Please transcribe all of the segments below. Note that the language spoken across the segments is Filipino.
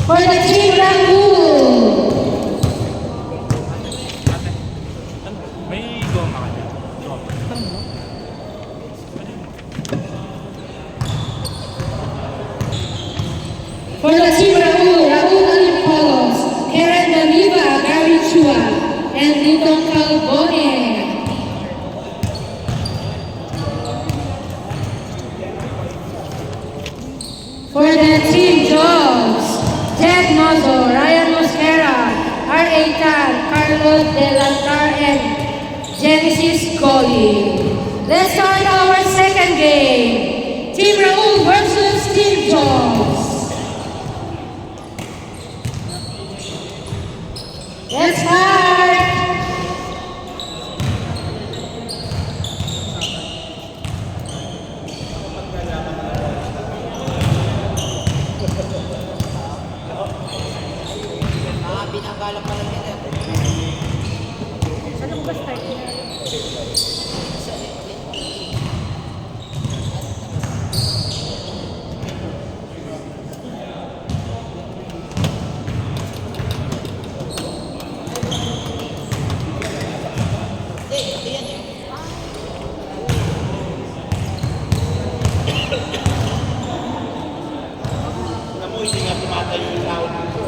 For the team Raul. May goma ka dyan. For the team Raul, Raul Alimpalos, Karen Daliva, Gary Chua, and Linton Calbone. For the team Dogs, Jack Mozo, Ryan Mosquera, R.A. Tan, Carlos Delantar, and Genesis Coley. Let's start our second game. Team Raul versus Team Dogs. Let's start! Binanggalak pa lang nila. Ano ba start? Ito yan eh. Alam mo, hindi nga tumatayo yung tao dito.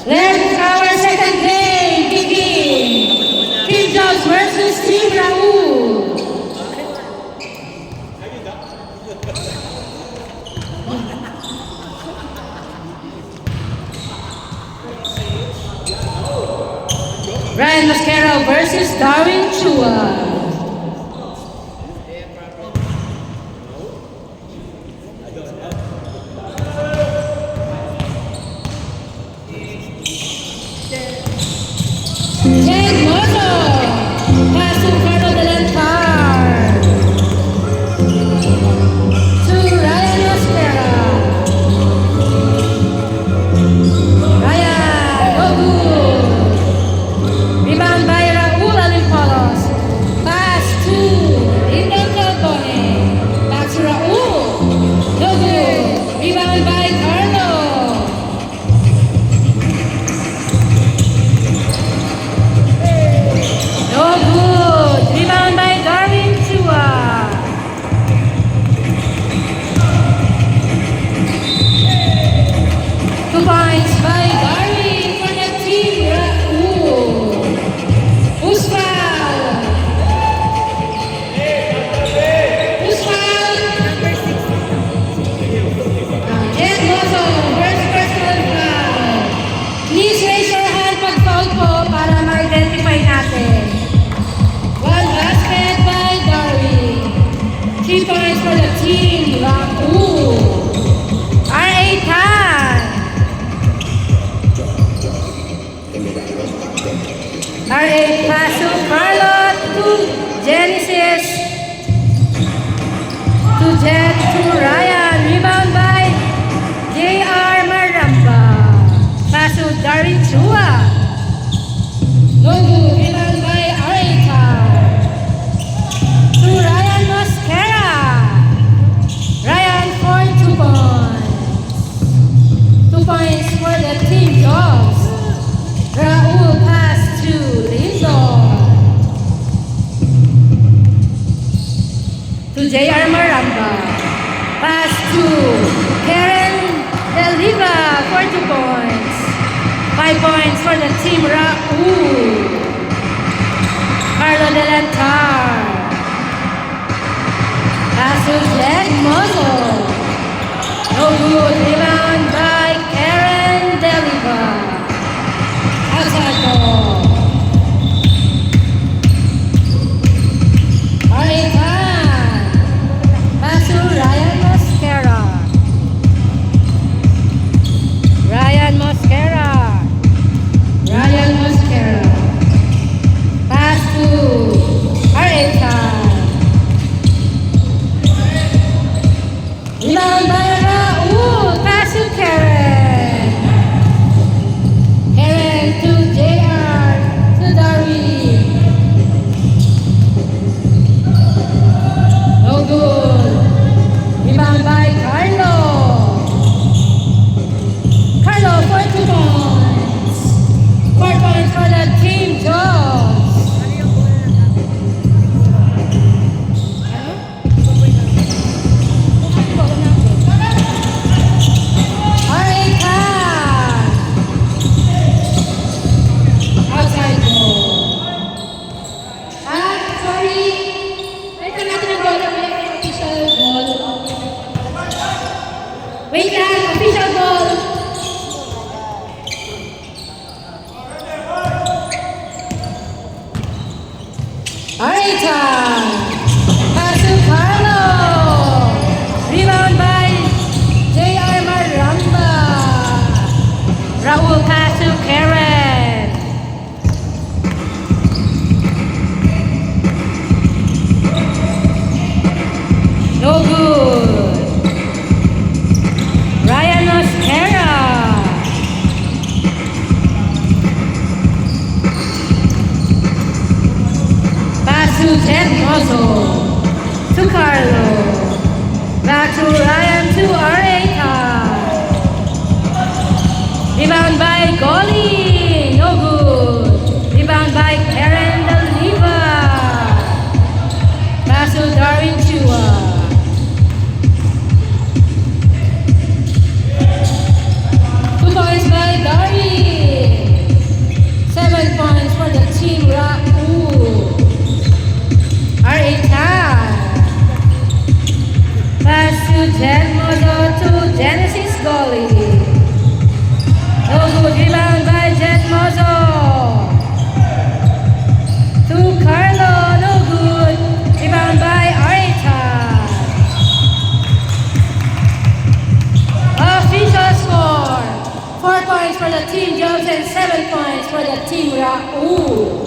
Let's our second game begin. Team Dogs versus Team Raul. Ryan Mosquero versus Darwin Chua. Jake Mozo, pass to Carlo Delantar. To Ryan Mosquera. Ryan, no good. Rebound by Raul Alimpalos. Pass to Linton Calbone. Back to Raul. No good. Rebound by Carlo. No good. Rebound by Darwin Chua. 2 points by Darwin for the team Raul. Who's foul? Who's foul? Number 6. Ed Mozo, first personal foul. Please raise your hand pag foul po para ma-identify natin. 1 basket by Darwin. 3 points for the team Raul. R.A. Tan. R.A. pass to Carlot to Genesis. To Jet to Ryan. Rebound by J.R. Maramba. Pass to Darwin Chua. No good. Rebound by R.A. Tan. To Ryan Mosquera. Ryan for 2 points. 2 points for the team Dogs. Raul pass to Lindor. To J.R. Maramba. Pass to Karen Deliva for 2 points. 5 points for the team Raul. Carlo Delantar. Pass to Jack Mozo. No good. Rebound by Karen Deliva. Outside ball. Areta. Pass to Carlo. Rebound by J.R. Maramba. Raul pass to Karen. No good. Ryan Osquera. Pass to Ted Mozo. To Carlo. Back to Ryan to Areta. Rebound by Goli. No good. Rebound by Karen Daliva. Pass to Darwin Chua. 2 points by Darwin. 7 points for the team Raul. Areta. Pass to Jen Mozo to Genesis Goli. No good. Rebound by Jen Mozo. To Carlo. No good. Rebound by Areta. Official score. 4 points for the team Jobs and 7 points for the team Raul.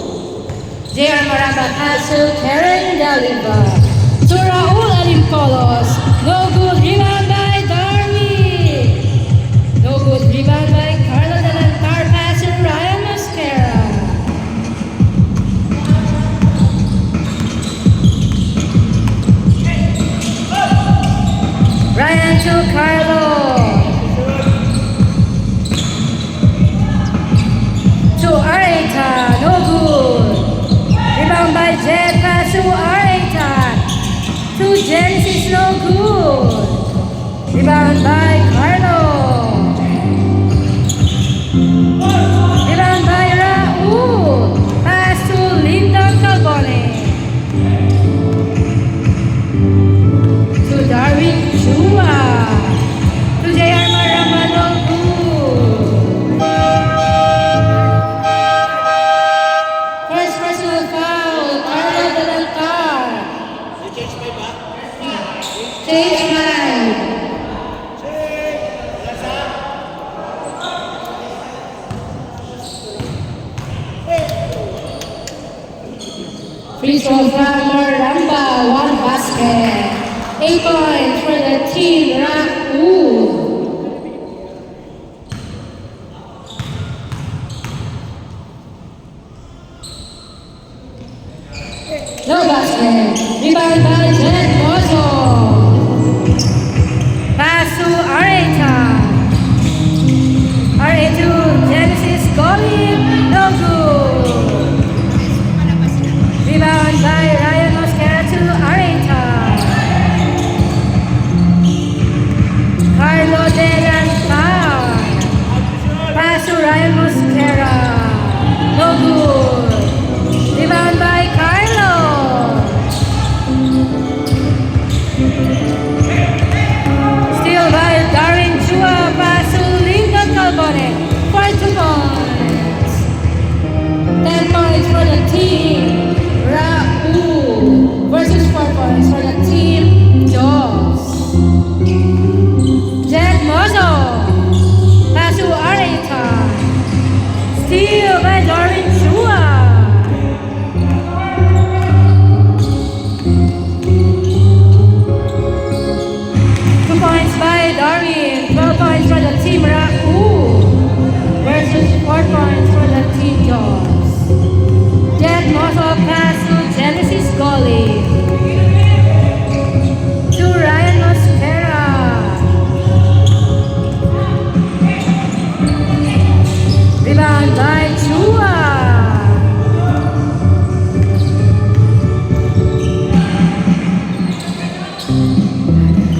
J.R. Maramba pass to Karen Daliva. To Raul Alimpolos. No good. Rebound by Darwin. No good. Rebound by Carlo Delantar. Pass to Ryan Mascara. Ryan to Carlo. To Areta. No good. Rebound by Jet. Pass to Areta. To Genesis. No good. Rebound by Carlo. Rebound by Raul. Pass to Lyndon Calbone. To Darwin Chua. To J.R. Maramba. No good. First personal foul. Carlo Delantar. Change by ba? Change mind. Free throw from Maramba, 1 basket. 8 points for the team Raul. No basket. Rebound by Jen Mozo. Pass to Areta. Areta to Genesis Goli. No good. Rebound by Ryan Mosquera to Areta. Carlo Delantar. Pass to Ryan Mosquera. No good. Rebound by Carlo. Steal by Darwin Chua. Pass to Lyndon Calbone for 2 points. 10 points for the team Raul versus 4 points for the team Jobs. Jed Mozo. Pass to Areta. Steal by Darwin Chua. By Darwin, 12 points for the team Raul versus 4 points for the team Jobs. Jet Mozo pass to Genesis Goli. To Ryan Mosquera. Rebound by Chua.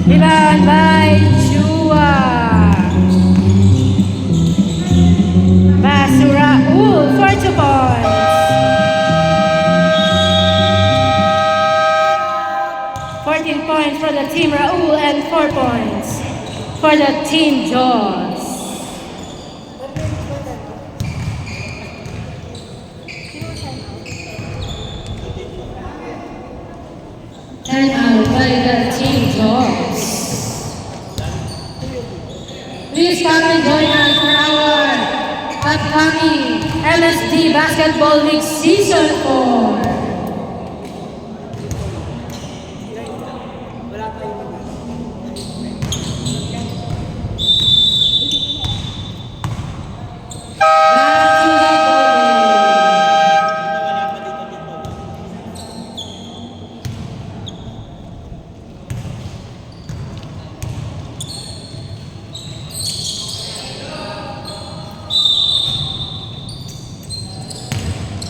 Rebound by Chua. Pass to Raul for 2 points. 14 points for the team Raul and 4 points for the team Jaws. Dogs. Please come and join us for our upcoming MSD Basketball League Season 4. Back to the ball. Wala pa dito dito.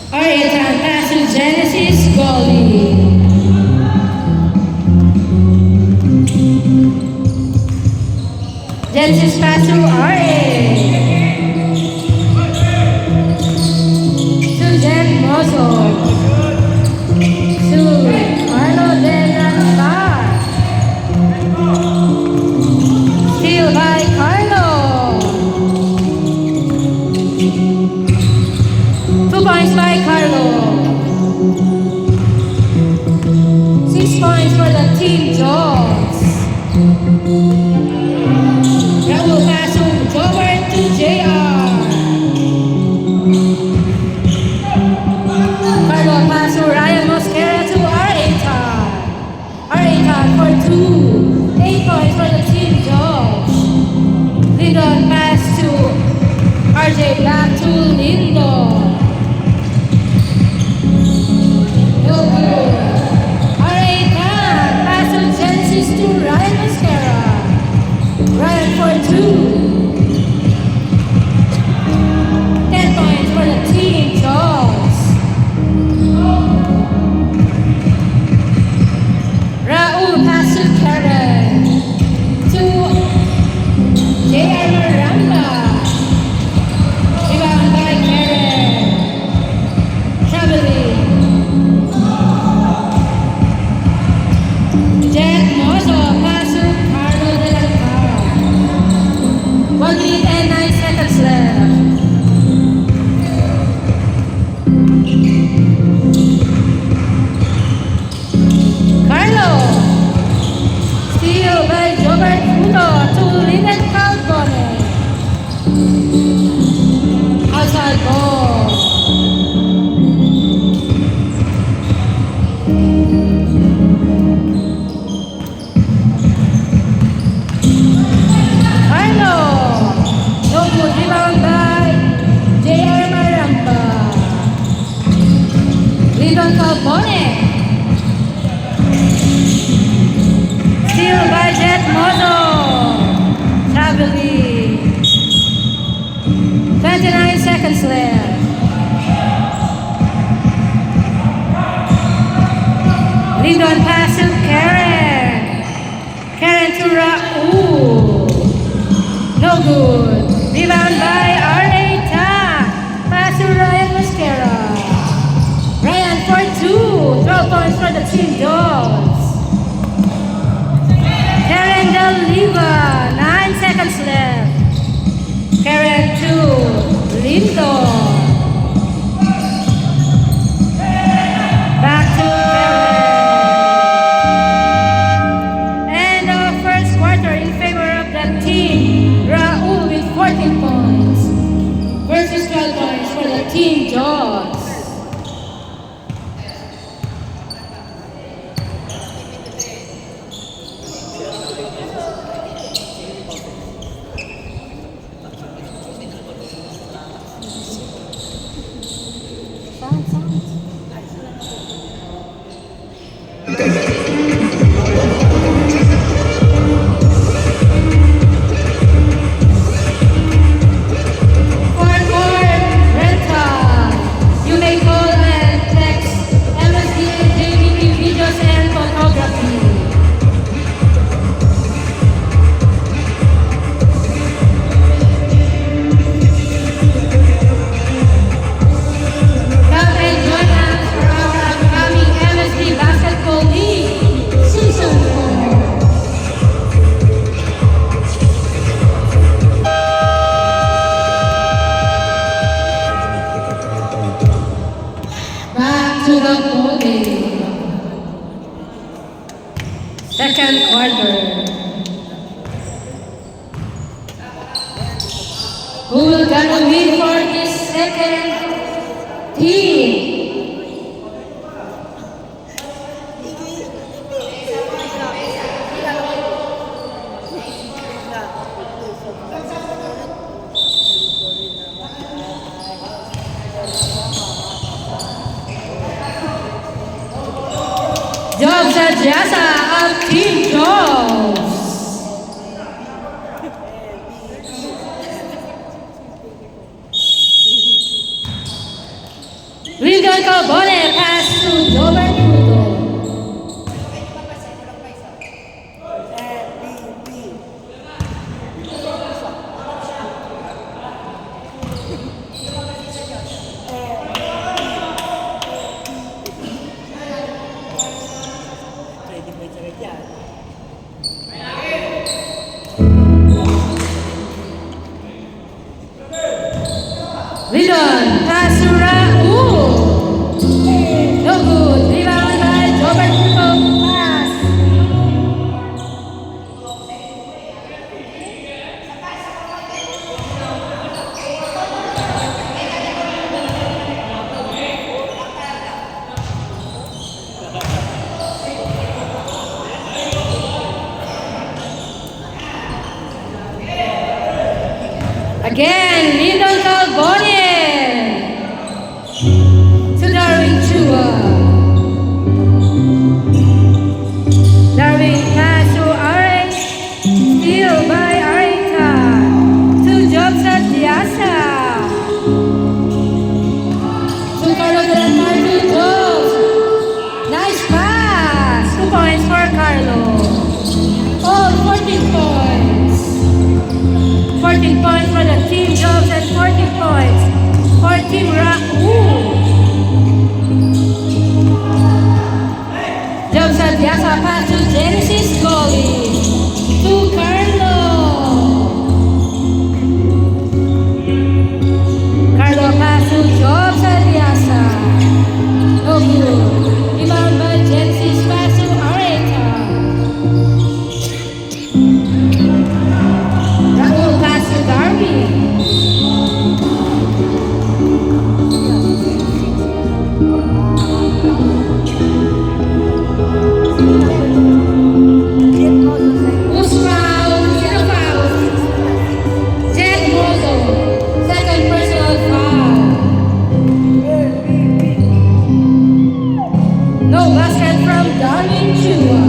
Oriental pass to Genesis goalie. Genesis pass to RA. To Jen Mozo. To Arlo De La Star. Steal by Carlo. 2 points by Carlo. 6 points for the Team Jogs. Raul pass to Jobert to JR. Carlo pass to Ryan Mosquera to R8. R8 for 2. 8 points for the Team Jogs. Lindon pass to RJ back to Lindon. No good. Alright, pass to Genesis to Ryan Mascara. Ryan for 2. 10 points for the Team Jogs. Raul pass to Karen. To J.R. Maramba. Rebound by Karen. Traveling. Jack Mozo pass to Carlo De La Star. 1 minute and 9 seconds left. Carlo. Steal by Jobert Puto to Linden Calbone. Outside ball. Carlo. No good rebound by J.R. Maramba. Lindon Calbone. Steal by Jet Mozo. Traveling. 29 seconds left. Lindon pass to Karen. Karen to Raul. No good. Rebound by Arleta. Pass to Ryan Mascara. Ryan for 2. 12 points for the Team Dogs. Karen Deliva. 9 seconds left. Karen to Lindon. Back to Karen. And the first quarter in favor of the team. Raul with 14 points. second quarter. Who will gonna win for this second team? Jobs Adjasa of Team Jobs. Wilgon Calbone pass to Jovan Pudo. Pwede may sakit yan. Wilgon pass to Raul. No good. Rebound by Jovan Pudo. Pass. Again, Lyndon Calbone. To Darwin Chua. Darwin pass to Arik. Steal by Arika. To Jobs Adjasa. To Carlo de la Mar to Jobs. Nice pass. 2 points for Carlo. All 14 points. 14 points for the Team Jobs and 14 points for Team Raul. Jobs Adjasa pass to Genesis goalie. To Carlo. Carlo pass to Jobs Adjasa. No good. Rebound by Genesis pass to Areta. Raul pass to Darwin. Who's foul? Zero fouls. Jet Mozo. Second personal foul. No basket from Darwin Chua.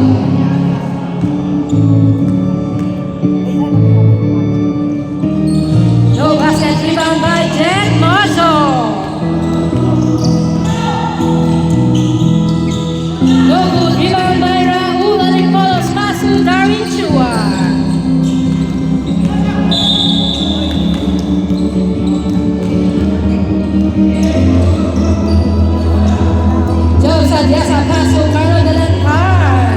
No basket rebound by Jet Mozo. No good rebound by Raul Alipolos pass to Darwin Chua. Jobs Adjasa pass to Carlo de la Mar.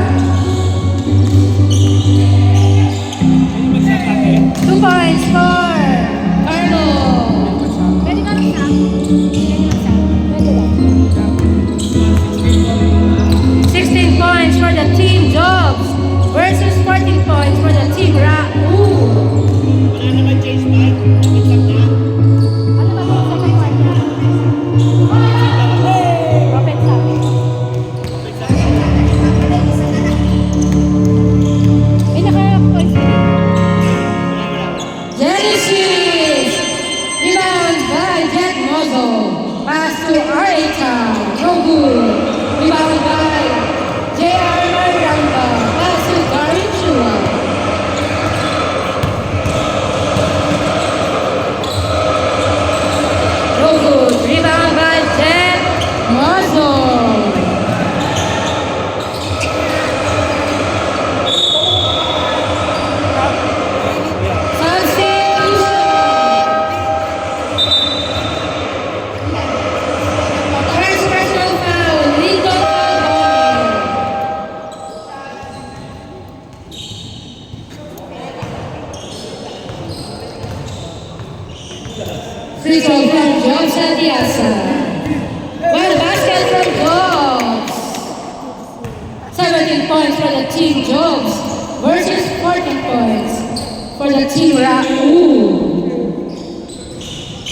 2 points for Carlo. Pwede ka rin, Pwede lang. 16 points for the Team Jobs versus 14 points for the Team Raul. Wala naman change back. Minsan na. Ano ba ang second quarter? Open sabi. May naka-points na. Genesis! Rebound by Jet Mozo. Pass to Arita. No good. Rebound by J.R. Maramba. Pass to Darwin Chua. No good. Rebound by Jet Mozo. First personal foul, Lyndon Calbone. Free throw from Jobs Adjasa. One basket from Jobs. 17 points for the team Jobs versus 14 points for the team Raul.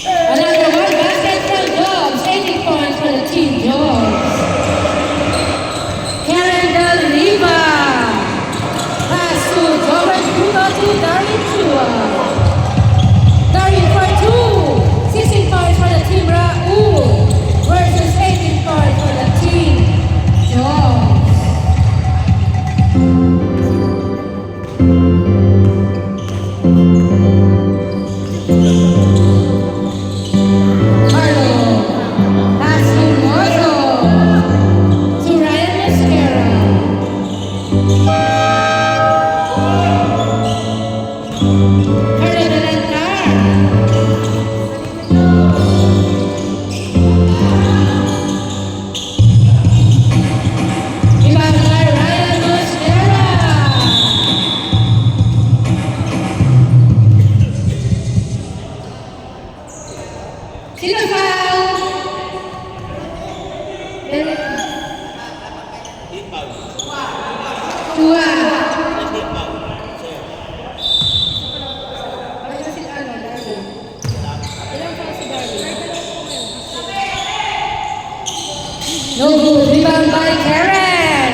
Another one basket from Jobs, 18 points for the team Jobs. Karen Del Riva. Pass to Robert Bruno to Darwin Chua. Darwin for 2. 16 points for the team Raul versus 18 points for the team Jobs. No good. Rebound by Karen.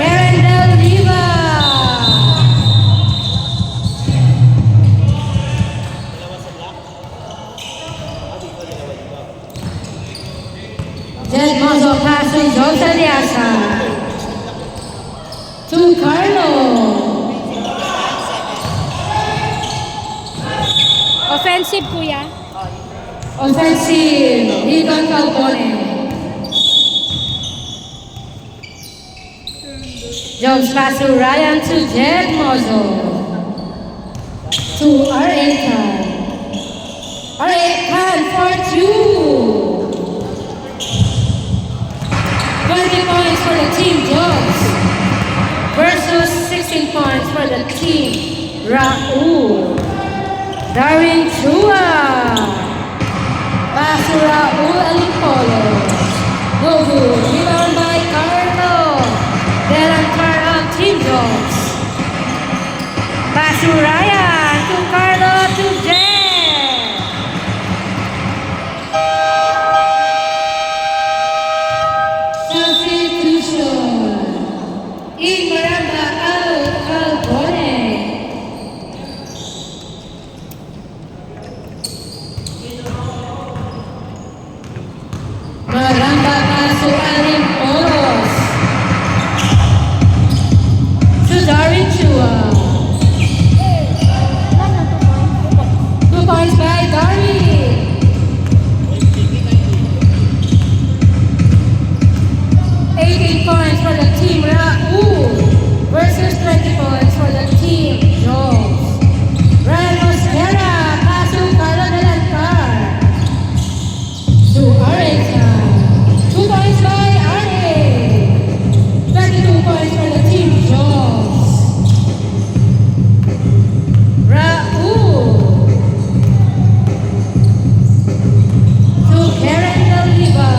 Karen Del Riva. Jed Mozo pass to Jose Aliasa. To Carlo. Offensive, kuya. Offensive. Rigon Falcone. Jones pass to Ryan to Jed Mozo. To R.A. Khan. R.A. Khan for 2. 20 points for the team Jones versus 16 points for the team Raul. Darwin Chua. Pass to Raul Alimpolo. No good. Rebound by Carlo. Delan Carlo, Team Jones. Pass to Ryan, to Carlo, to Jen. Substitution. In Miranda Albone. Miranda pass to Alimpolos. Darwin Chua. 2 points by Darwin. 18 points for the team Raul versus 20 points for the team Jones. Ryan Mosquera, pass to Carlo Delantar. To Areca. 2 points by Are. 22 points for the team Jones. Raul to Karen Del Riva.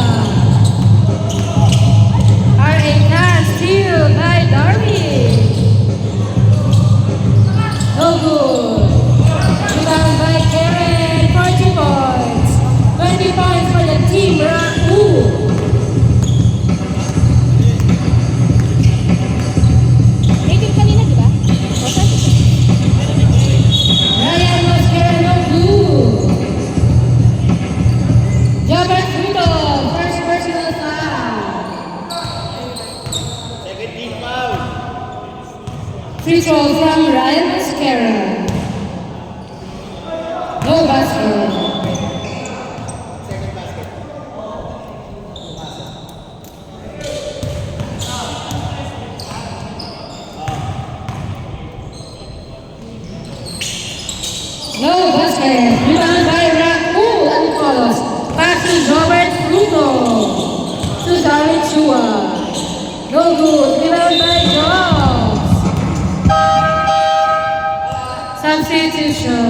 R.A. Khan steal by Darwin. No good. Rebound by Karen, 40 points. 20 points for the team Raul. Rating kanina, di ba? Ryan Mosquera, no good. Jobert Fruto, first personal foul. 17 foul. Free throw from Ryan Mosquera. No basket. Second basket. No basket. Rebound by Raul Alimpolo. Pass to Robert Fruto. To Darwin Chua. No good. Rebound by Jobs. Substitution.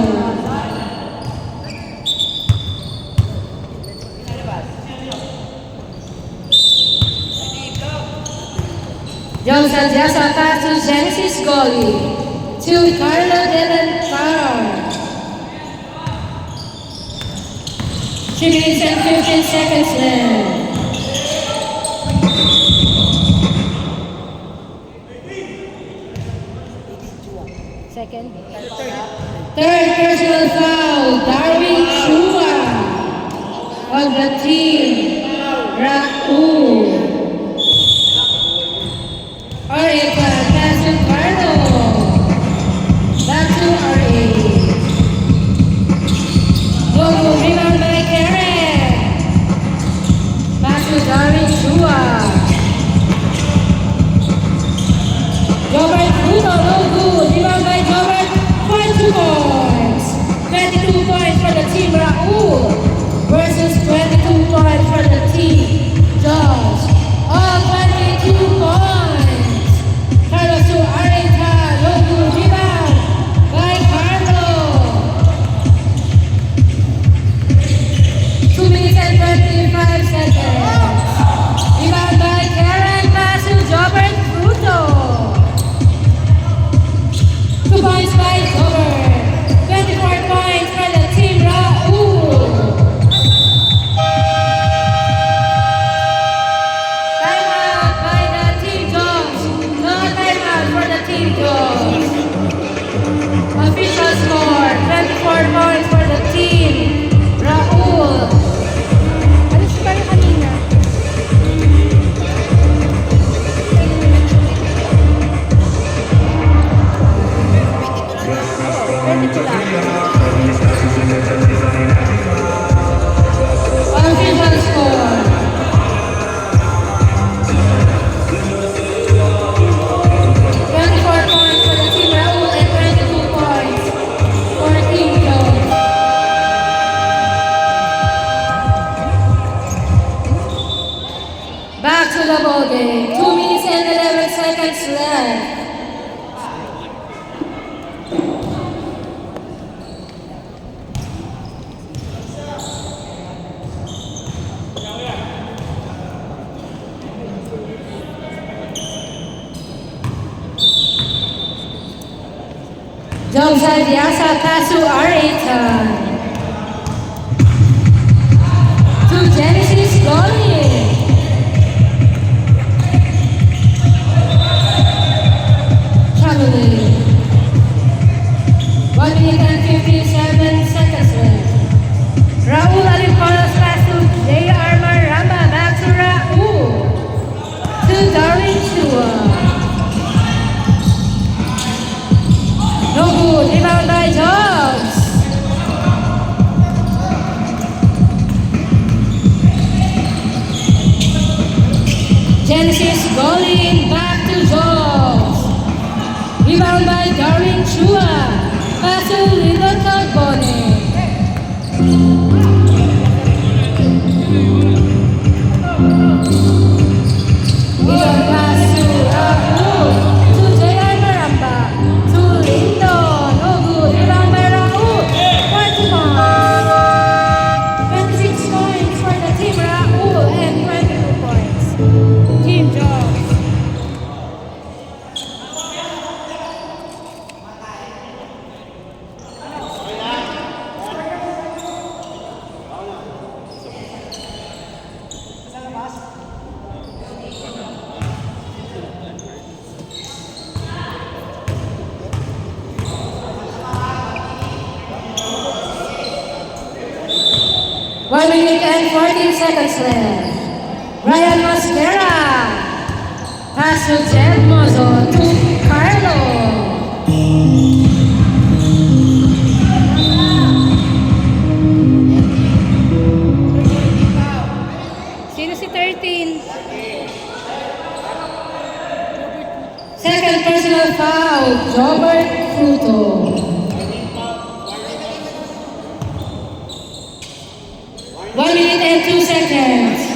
Joseph Diasa pass to Genesis goalie. To Carlo Delantar. 3 minutes and 15 seconds left. Second. Third personal foul, Darwin Chua of the team, Raul. Orica, pass to Carlo. Back to RA. Gogo, rebound by Karen. Pass to Darwin Chua. Robert Bruno, no good. Rebound by Robert, 22 points. 22 points for the team Raul versus 22 points for the team Josh. All 22 points. Carlos to Areta, no good. Rebound by Carlo. 2 minutes and 25 seconds. Rebound by Karen, pass to Robert Bruno. 2 points by Robert. 24 points for the team Raul. Timeout by the team Jones. No timeout for the team Jones. Official score, 24 points for the team Raul. Ano si Barry kanina? Pwede ko lang. Official score. 24 points for the team Raul and 22 points for team Jones. Back to the ball game. 2 minutes and 11 seconds left. Joseph Diasa pass to Areta. To Genesis goalie. Chavez. 1 minute and 57 seconds left. Raul Alimpanos pass to J.R. Maramba. Back to Raul. To Darwin Chua. No good. Rebound by Jones. Genesis goalie back to Jones. Rebound by Darwin Chua. Pass to Lyndon Carbone. Lyndon pass to Raul. To J.R. Maramba. To Lyndon. No good. Rebound by Raul. 40 points. 26 points for the team Raul and 22 points. Team Jones. One minute and 14 seconds left. Ryan Mascara. Pass to Jed Mozo to Carlo. Sino si 13? Second personal foul, Robert Fruto. One minute and 2 seconds.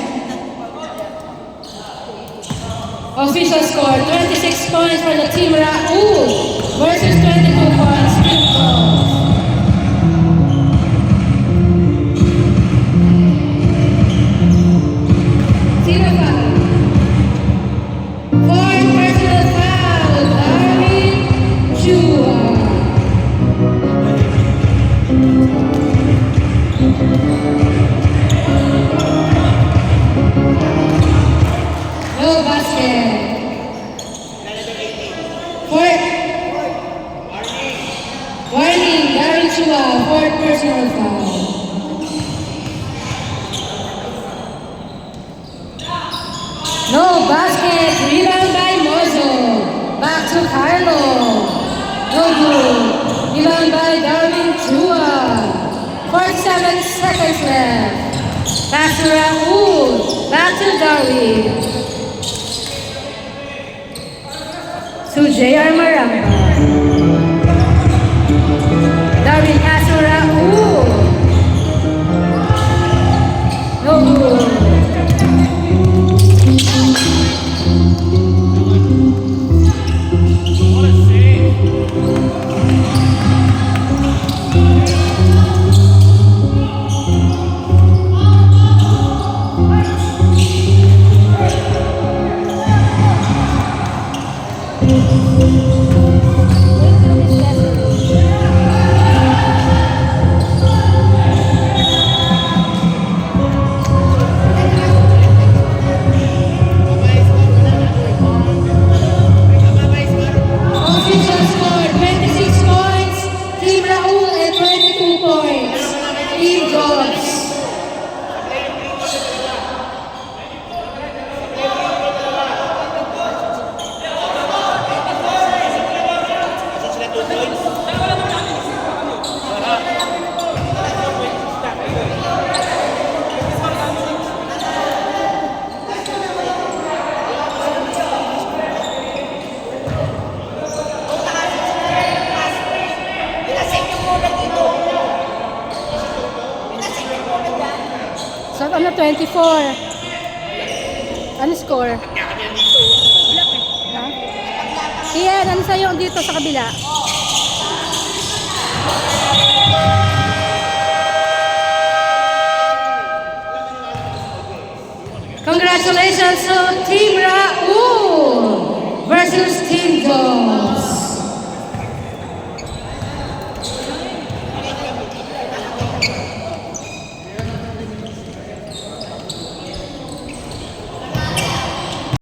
Official score, 26 points for the team Raul versus 22 points team Jones. Zero foul. Fourth personal No basket. Fourth. Warning, Darren Chua, fourth personal foul. No basket, rebound by Mozo. Back to Carlo. No good. Rebound by Darwin Chua. 47 seconds left. Back to Raul. Back to Darwin. To JR Maramba. Darwin has to Raul. No good. What a save. Official score, 26 points. Team Raul and 22 points. Team Jobs. Sila 2 points. So, ano, 24. Ano score? Ha? Iyan, ano sa'yo dito sa kabila? Congratulations to Team Raul versus Team Jobs.